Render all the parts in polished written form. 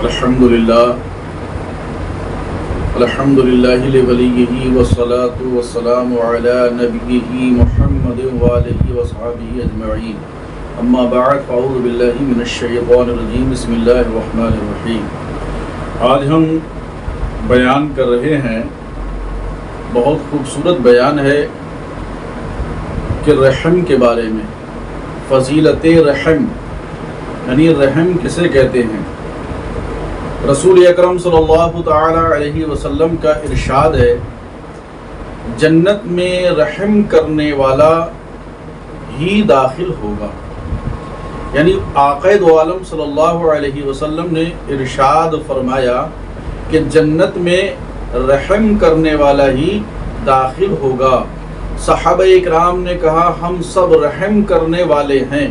الحمدللہ لولیہ والصلاة والسلام علی نبیہ محمد وآلہ وصحبہ اجمعین، اما بعد فاعوذ باللہ من الشیطان الرجیم، بسم اللہ الرحمن الرحیم۔ آج ہم بیان کر رہے ہیں، بہت خوبصورت بیان ہے کہ رحم کے بارے میں، فضیلت رحم، یعنی رحم کسے کہتے ہیں۔ رسول اکرم صلی اللہ تعالی علیہ وسلم کا ارشاد ہے، جنت میں رحم کرنے والا ہی داخل ہوگا، یعنی آقا دو عالم صلی اللہ علیہ وسلم نے ارشاد فرمایا کہ جنت میں رحم کرنے والا ہی داخل ہوگا۔ صحابہ اکرام نے کہا ہم سب رحم کرنے والے ہیں۔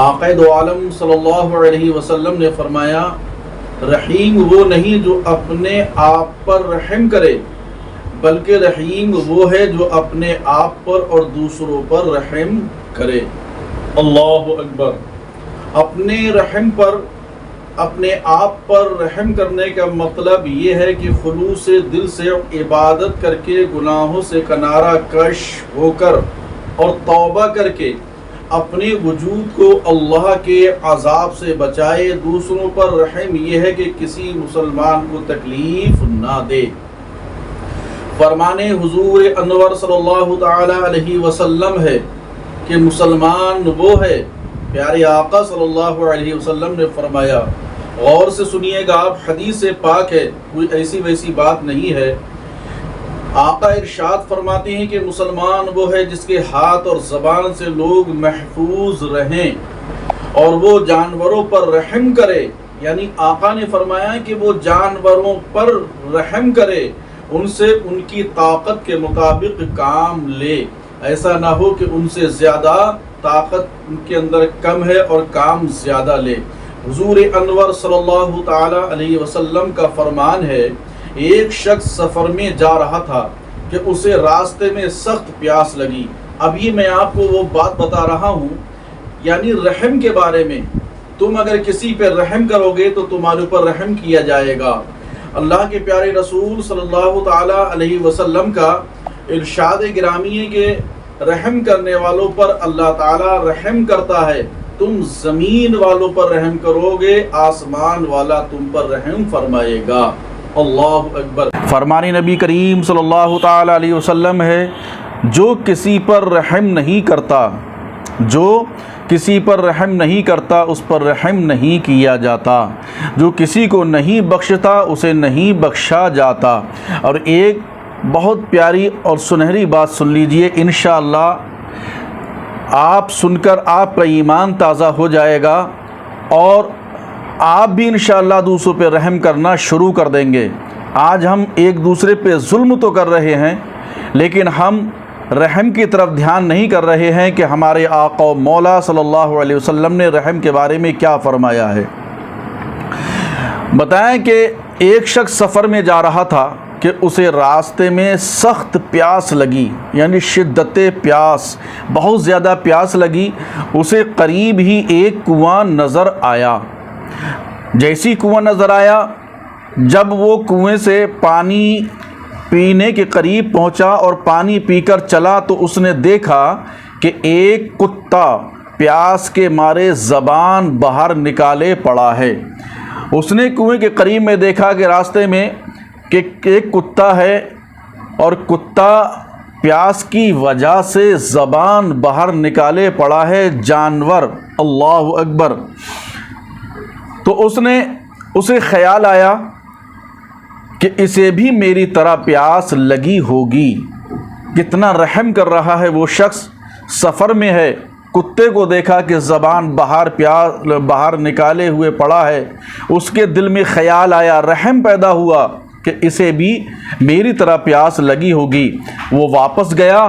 آقا دو عالم صلی اللہ علیہ وسلم نے فرمایا رحیم وہ نہیں جو اپنے آپ پر رحم کرے، بلکہ رحیم وہ ہے جو اپنے آپ پر اور دوسروں پر رحم کرے۔ اللہ اکبر۔ اپنے رحم پر، اپنے آپ پر رحم کرنے کا مطلب یہ ہے کہ خلوص دل سے عبادت کر کے، گناہوں سے کنارہ کش ہو کر اور توبہ کر کے اپنے وجود کو اللہ کے عذاب سے بچائے۔ دوسروں پر رحم یہ ہے کہ کسی مسلمان کو تکلیف نہ دے۔ فرمان حضور انور صلی اللہ تعالی علیہ وسلم ہے کہ مسلمان وہ ہے، پیارے آقا صلی اللہ علیہ وسلم نے فرمایا، غور سے سنیے گا آپ، حدیث پاک ہے، کوئی ایسی ویسی بات نہیں ہے۔ آقا ارشاد فرماتے ہیں کہ مسلمان وہ ہے جس کے ہاتھ اور زبان سے لوگ محفوظ رہیں اور وہ جانوروں پر رحم کرے، یعنی آقا نے فرمایا کہ وہ جانوروں پر رحم کرے، ان سے ان کی طاقت کے مطابق کام لے، ایسا نہ ہو کہ ان سے زیادہ طاقت ان کے اندر کم ہے اور کام زیادہ لے۔ حضور انور صلی اللہ تعالی علیہ وسلم کا فرمان ہے، ایک شخص سفر میں جا رہا تھا کہ اسے راستے میں سخت پیاس لگی۔ اب یہ میں آپ کو وہ بات بتا رہا ہوں، یعنی رحم کے بارے میں، تم اگر کسی پہ رحم کرو گے تو تمہارے اوپر رحم کیا جائے گا۔ اللہ کے پیارے رسول صلی اللہ تعالی علیہ وسلم کا ارشاد گرامی ہے کہ رحم کرنے والوں پر اللہ تعالی رحم کرتا ہے، تم زمین والوں پر رحم کرو گے، آسمان والا تم پر رحم فرمائے گا۔ اللہ اکبر۔ فرمان نبی کریم صلی اللہ تعالی علیہ وسلم ہے، جو کسی پر رحم نہیں کرتا، جو کسی پر رحم نہیں کرتا اس پر رحم نہیں کیا جاتا، جو کسی کو نہیں بخشتا اسے نہیں بخشا جاتا۔ اور ایک بہت پیاری اور سنہری بات سن لیجئے، انشاءاللہ آپ سن کر آپ کا ایمان تازہ ہو جائے گا اور آپ بھی انشاءاللہ دوسروں پہ رحم کرنا شروع کر دیں گے۔ آج ہم ایک دوسرے پہ ظلم تو کر رہے ہیں، لیکن ہم رحم کی طرف دھیان نہیں کر رہے ہیں کہ ہمارے آقا و مولا صلی اللہ علیہ وسلم نے رحم کے بارے میں کیا فرمایا ہے۔ بتائیں کہ ایک شخص سفر میں جا رہا تھا کہ اسے راستے میں سخت پیاس لگی، یعنی شدت پیاس، بہت زیادہ پیاس لگی۔ اسے قریب ہی ایک کنواں نظر آیا۔ جیسی کنواں نظر آیا، جب وہ کنویں سے پانی پینے کے قریب پہنچا اور پانی پی کر چلا تو اس نے دیکھا کہ ایک کتا پیاس کے مارے زبان باہر نکالے پڑا ہے۔ اس نے کنویں کے قریب میں دیکھا کہ راستے میں کہ ایک کتا ہے اور کتا پیاس کی وجہ سے زبان باہر نکالے پڑا ہے، جانور۔ اللہ اکبر۔ تو اسے خیال آیا کہ اسے بھی میری طرح پیاس لگی ہوگی۔ کتنا رحم کر رہا ہے وہ شخص، سفر میں ہے، کتے کو دیکھا کہ زبان باہر نکالے ہوئے پڑا ہے، اس کے دل میں خیال آیا، رحم پیدا ہوا کہ اسے بھی میری طرح پیاس لگی ہوگی۔ وہ واپس گیا،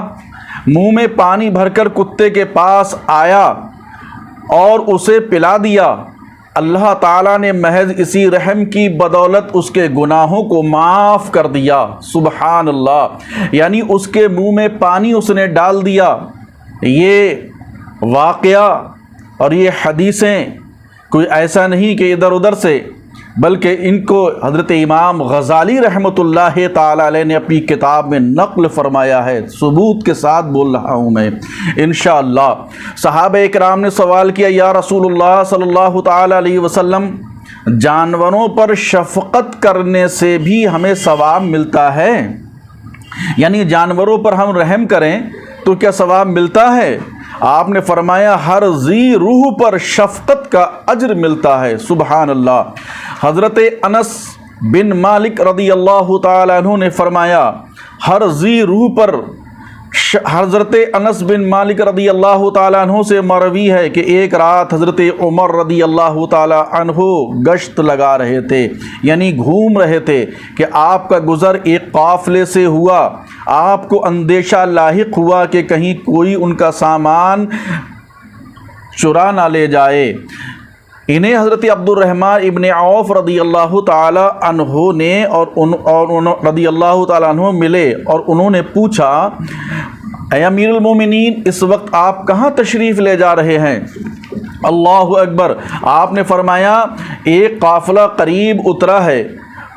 منہ میں پانی بھر کر کتے کے پاس آیا اور اسے پلا دیا۔ اللہ تعالیٰ نے محض اسی رحم کی بدولت اس کے گناہوں کو معاف کر دیا۔ سبحان اللہ، یعنی اس کے منہ میں پانی اس نے ڈال دیا۔ یہ واقعہ اور یہ حدیثیں کوئی ایسا نہیں کہ ادھر ادھر سے، بلکہ ان کو حضرت امام غزالی رحمۃ اللہ تعالی علیہ نے اپنی کتاب میں نقل فرمایا ہے، ثبوت کے ساتھ بول رہا ہوں میں انشاءاللہ۔ صحابہ اکرام نے سوال کیا، یا رسول اللہ صلی اللہ تعالی علیہ وسلم، جانوروں پر شفقت کرنے سے بھی ہمیں ثواب ملتا ہے؟ یعنی جانوروں پر ہم رحم کریں تو کیا ثواب ملتا ہے؟ آپ نے فرمایا ہر ذی روح پر شفقت کا اجر ملتا ہے۔ سبحان اللہ۔ حضرت انس بن مالک رضی اللہ تعالی عنہ نے فرمایا ہر ذی روح پر، حضرت انس بن مالک رضی اللہ تعالیٰ عنہ سے مروی ہے کہ ایک رات حضرت عمر رضی اللہ تعالیٰ عنہ گشت لگا رہے تھے، یعنی گھوم رہے تھے کہ آپ کا گزر ایک قافلے سے ہوا۔ آپ کو اندیشہ لاحق ہوا کہ کہیں کوئی ان کا سامان چرا نہ لے جائے۔ انہیں حضرت عبد الرحمن ابن عوف رضی اللہ تعالی عنہ نے رضی اللہ تعالی عنہ ملے اور انہوں نے پوچھا، اے امیر المومنین، اس وقت آپ کہاں تشریف لے جا رہے ہیں؟ اللہ اکبر۔ آپ نے فرمایا ایک قافلہ قریب اترا ہے،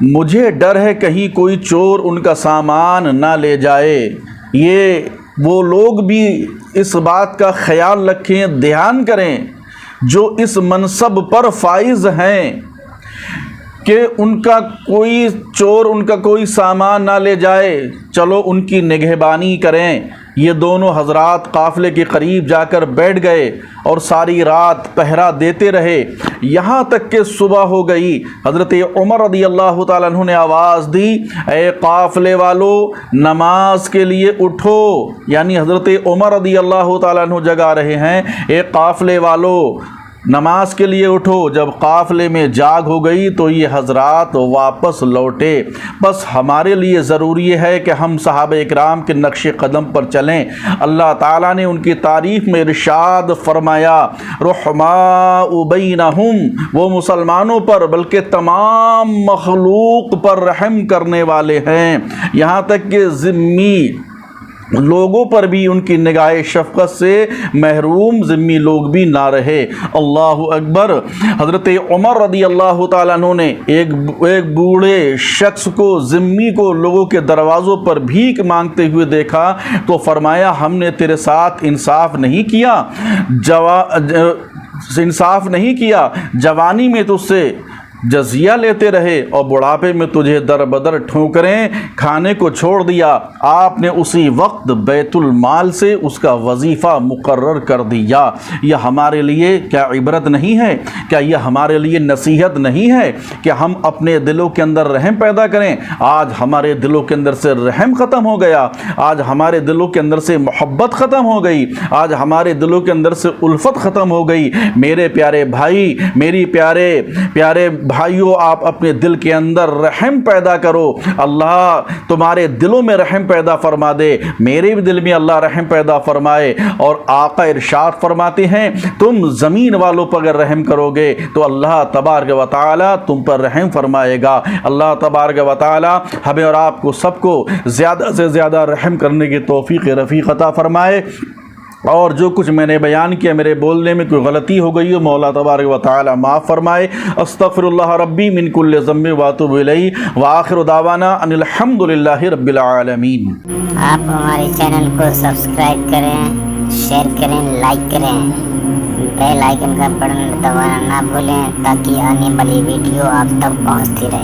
مجھے ڈر ہے کہیں کوئی چور ان کا سامان نہ لے جائے۔ یہ وہ لوگ بھی اس بات کا خیال رکھیں، دھیان کریں جو اس منصب پر فائز ہیں کہ ان کا کوئی چور ان کا کوئی سامان نہ لے جائے، چلو ان کی نگہبانی کریں۔ یہ دونوں حضرات قافلے کے قریب جا کر بیٹھ گئے اور ساری رات پہرا دیتے رہے، یہاں تک کہ صبح ہو گئی۔ حضرت عمر رضی اللہ تعالیٰ عنہ نے آواز دی، اے قافلے والو، نماز کے لیے اٹھو۔ یعنی حضرت عمر رضی اللہ تعالیٰ عنہ جگا رہے ہیں، اے قافلے والو، نماز کے لیے اٹھو۔ جب قافلے میں جاگ ہو گئی تو یہ حضرات واپس لوٹے۔ بس ہمارے لیے ضروری ہے کہ ہم صحابہ اکرام کے نقش قدم پر چلیں۔ اللہ تعالیٰ نے ان کی تعریف میں ارشاد فرمایا، رحماء بینہم، وہ مسلمانوں پر بلکہ تمام مخلوق پر رحم کرنے والے ہیں، یہاں تک کہ ذمی لوگوں پر بھی ان کی نگاہ شفقت سے محروم ذمی لوگ بھی نہ رہے۔ اللہ اکبر۔ حضرت عمر رضی اللہ تعالیٰ عنہ نے ایک بوڑھے شخص کو، ذمی کو، لوگوں کے دروازوں پر بھیک مانگتے ہوئے دیکھا تو فرمایا ہم نے تیرے ساتھ انصاف نہیں کیا، جوانی میں تجھ سے جزیہ لیتے رہے اور بڑھاپے میں تجھے در بدر ٹھوکریں کھانے کو چھوڑ دیا۔ آپ نے اسی وقت بیت المال سے اس کا وظیفہ مقرر کر دیا۔ یہ ہمارے لیے کیا عبرت نہیں ہے؟ کیا یہ ہمارے لیے نصیحت نہیں ہے کہ ہم اپنے دلوں کے اندر رحم پیدا کریں؟ آج ہمارے دلوں کے اندر سے رحم ختم ہو گیا، آج ہمارے دلوں کے اندر سے محبت ختم ہو گئی، آج ہمارے دلوں کے اندر سے الفت ختم ہو گئی۔ میرے پیارے بھائی، میری پیارے بھائیوں، آپ اپنے دل کے اندر رحم پیدا کرو، اللہ تمہارے دلوں میں رحم پیدا فرما دے، میرے بھی دل میں اللہ رحم پیدا فرمائے۔ اور آقا ارشاد فرماتے ہیں تم زمین والوں پر اگر رحم کرو گے تو اللہ تبارک و تعالی تم پر رحم فرمائے گا۔ اللہ تبارک و تعالی ہمیں اور آپ کو سب کو زیادہ سے زیادہ رحم کرنے کی توفیق رفیق عطا فرمائے۔ اور جو کچھ میں نے بیان کیا، میرے بولنے میں کوئی غلطی ہو گئی ہو، مولا تبارک و تعالی معاف فرمائے۔ استغفر اللہ ربی من کل ذنب واتوب الیہ، وآخر دعوانا ان الحمد للہ رب العالمین۔ آپ ہمارے چینل کو سبسکرائب کریں، شیئر کریں، لائک کریں، بیل آئیکن کا بٹن دبانا نہ بھولیں تاکہ آنے والی ویڈیو آپ تک پہنچتی رہے۔